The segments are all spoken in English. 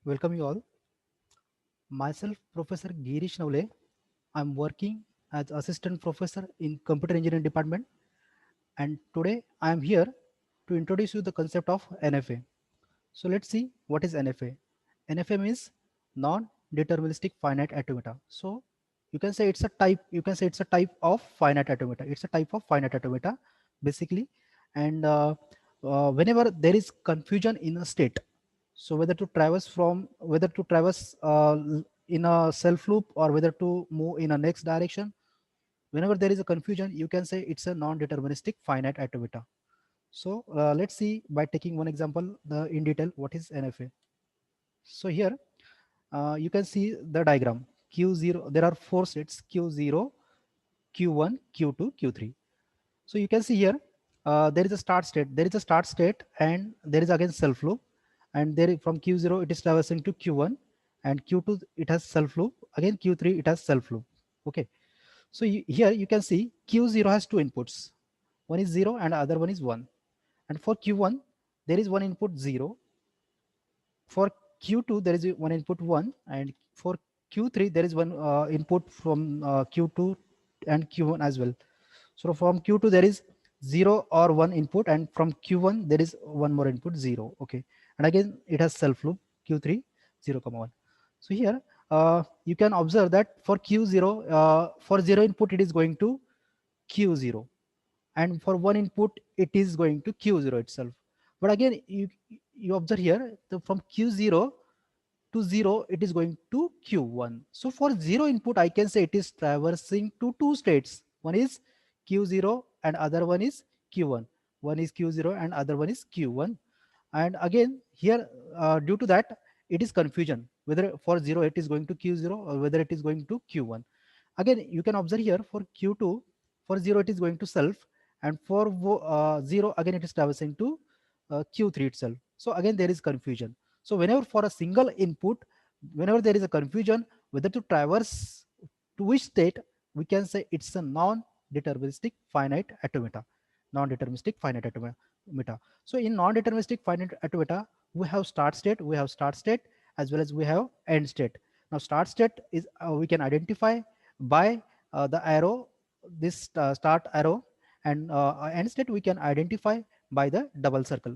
Welcome you all. Myself, Professor Girish Navale. I'm working as assistant professor in computer engineering department, and today I am here to introduce you the concept of NFA. So let's see what is NFA. NFA means non-deterministic finite automata. So you can say it's a type. You can say it's a type of finite automata. It's a type of finite automata, basically, and whenever there is confusion in a state, so whether to traverse in a self loop or whether to move in a next direction, whenever there is a confusion, you can say it's a non-deterministic finite automata. So let's see by taking one example in detail what is NFA. So here you can see the diagram Q0. There are four states Q0, Q1, Q2, Q3. So you can see here there is a start state. There is a start state, and there is again self loop. And there from Q0 it is traversing to Q1, and Q2 it has self loop. Again Q3 it has self loop. Okay. So here you can see Q0 has two inputs. One is 0 and other one is 1. And for Q1 there is one input 0. For Q2 there is one input 1, and for Q3 there is one input from Q2 and Q1 as well. So from Q2 there is 0 or 1 input, and from Q1 there is one more input 0. Okay, and again it has self loop Q3 0 comma 1. So here you can observe that for Q0 for 0 input it is going to Q0, and for one input it is going to Q0 itself. But again you observe here from Q0 to 0 it is going to Q1. So for 0 input I can say it is traversing to two states. One is Q0 and other one is Q1. One is Q0 and other one is Q1. And again here due to that it is confusion whether for 0 it is going to Q0 or whether it is going to Q1. Again you can observe here for Q2, for 0 it is going to self, and for 0 again it is traversing to Q3 itself. So again there is confusion. So whenever for a single input, whenever there is a confusion whether to traverse to which state, we can say it's a non-deterministic finite automata. Non-deterministic finite automata. So in non-deterministic finite automata, we have start state as well as we have end state. Now start state is we can identify by the arrow, this start arrow, and end state we can identify by the double circle.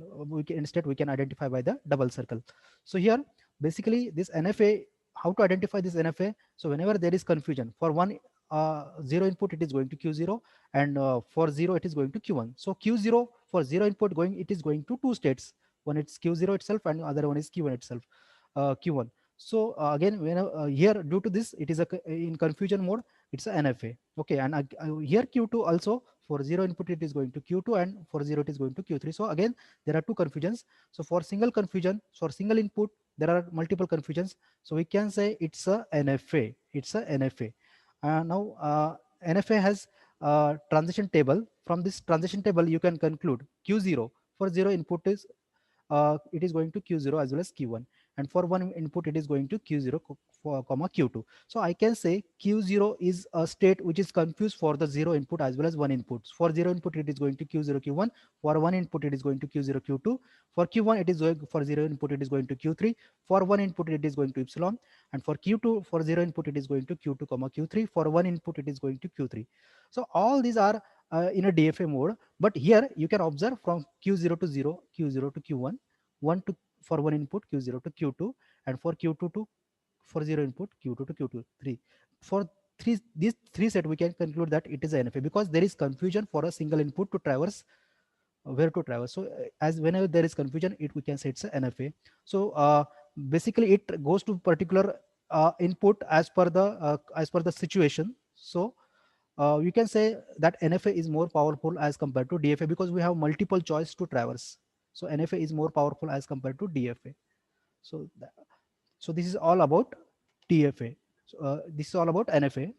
Instead we can identify by the double circle. So here basically this NFA, how to identify this NFA? So whenever there is confusion for one 0 input it is going to Q0, and for 0 it is going to Q1. So Q0 for 0 input going, it is going to two states. One it's Q0 itself and other one is Q1 itself, Q1. So again whenever here due to this it is in confusion mode, it's a NFA. Okay, and here Q2 also for 0 input it is going to Q2, and for 0 it is going to Q3. So again there are two confusions. So for single confusion, for single input there are multiple confusions. So we can say it's a NFA. It's a NFA. Now NFA has transition table. From this transition table you can conclude Q0 for 0 input is it is going to Q0 as well as Q1, and for one input it is going to Q0 comma Q2. So I can say Q0 is a state which is confused for the 0 input as well as 1 input. For 0 input it is going to Q0 Q1, for 1 input it is going to Q0 Q2, for Q1 it is going, for 0 input it is going to Q3, for 1 input it is going to epsilon, and for Q2 for 0 input it is going to Q2 comma Q3, for 1 input it is going to Q3. So all these are in a DFA mode, but here you can observe from Q0 to 0, Q0 to Q1, 1 to for one input Q0 to Q2, and for Q2 to for 0 input Q2 to Q2 3. For these three set we can conclude that it is a NFA because there is confusion for a single input to traverse where to traverse. So as whenever there is confusion, it we can say it's a NFA. So basically it goes to particular input as per the situation. So you can say that NFA is more powerful as compared to DFA because we have multiple choice to traverse. So NFA is more powerful as compared to DFA. So so this is all about DFA. So, this is all about NFA.